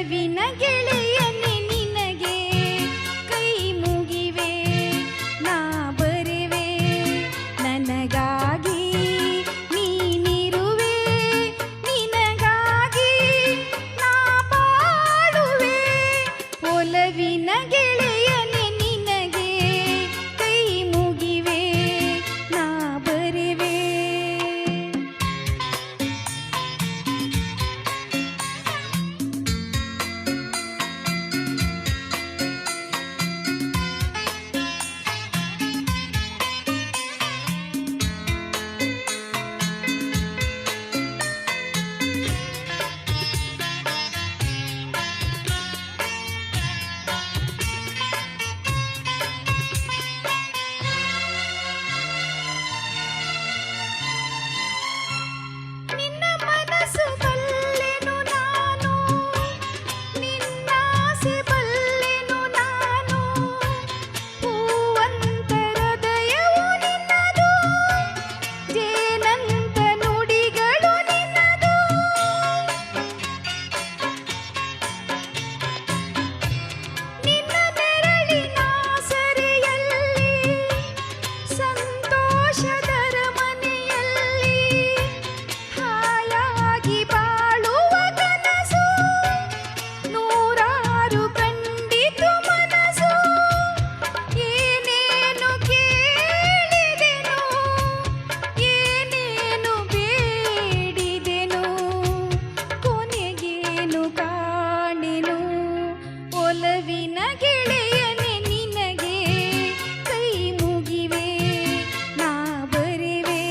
ಒಲವಿನ ಗೆಳೆಯನೆ ನಿನಗೆ ಕೈ ಮುಗಿವೆ ನಾ ಬರೆವೆ ನನಗಾಗಿ ನೀನಿರುವೆ ನಿನಗಾಗಿ ನಾ ಬಾಳುವೆ ಒಲವಿನ ಗೆಳೆಯನೆ ನಿನಗೆ ಕೈ ಮುಗಿವೆ ನಾ ಬರೆವೆ ನಿನ್ನ ಮನಸ್ಸು ಬಲ್ಲೆನು ನಾನು ನಿನ್ನಾಸೆ ಬಲ್ಲೆನು ನಾನು ಹೂವಂತ ಹೃದಯವು ನಿನ್ನದು ಜೇನಂತ ನುಡಿಗಳು ನಿನ್ನದು ನಿನ್ನ ನೆರಳಿನ ಸೆರೆಯಲ್ಲಿ ಸಂತೋಷದರ ಮನೆಯಲ್ಲಿ ಹಾಯಾಗಿ ಬಾಳುವ ಕನಸು ನೂರಾರು ಕಂಡಿತು ಮನಸ್ಸು ಏನೇನು ಕೇಳಿದೆನು ಏನೇನು ಬೇಡಿದೆನು ಕೊನೆಗೇನು ಕಾಣೆನು ಒಲವಿನ ಗೆಳೆಯನೆ ನಿನಗೆ ಕೈ ಮುಗಿವೆ ನಾ ಬರೆವೆ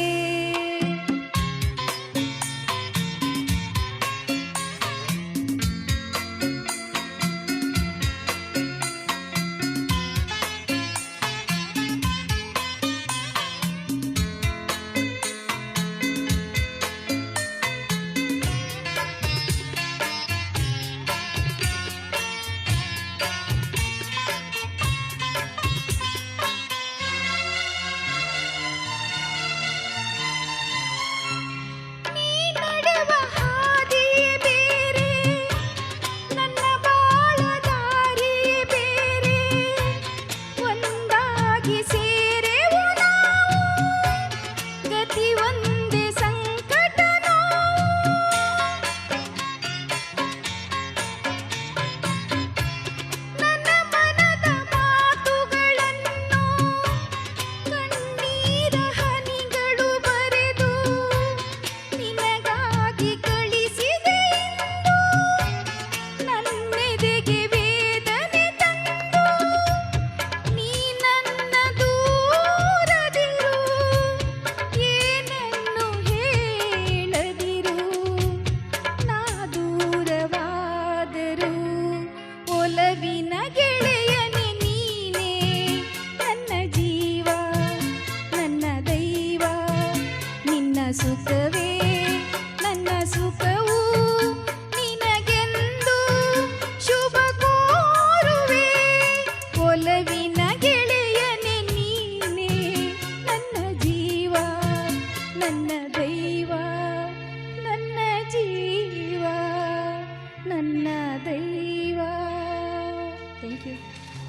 ನೀ ನಡೆವ ಹಾದಿಯೇ ಬೇರೆ ನನ್ನ ಬಾಳ ದಾರಿಯೇ ಬೇರೆ ಒಂದಾಗಿ ಸೇರೆವು ನಾವು ಗತಿ ಒಂದೇ ಸಂಕಟ ನೋವು ನನ್ನ ಮನದ ಮಾತುಗಳನ್ನು ಕಣ್ಣೀರ ಹನಿಗಳು ಬರೆದು ನಿನಗಾಗಿ ಕಳಿಸಿದೆ ಇಂದು ನನ್ನೆದೆಗೆ ವೇದನೆ ತಂದು ನೀ ನನ್ನ ದೂರದಿರು ಏನನ್ನು ಹೇಳದಿರು ನಾ ದೂರವಾದರು ಒಲವಿನ ಗೆಳೆಯನೆ ನೀನೇ ನನ್ನ ಜೀವ ನನ್ನ ದೈವ ನಿನ್ನ ಸುಖವೇ ನನ್ನ ಸುಖ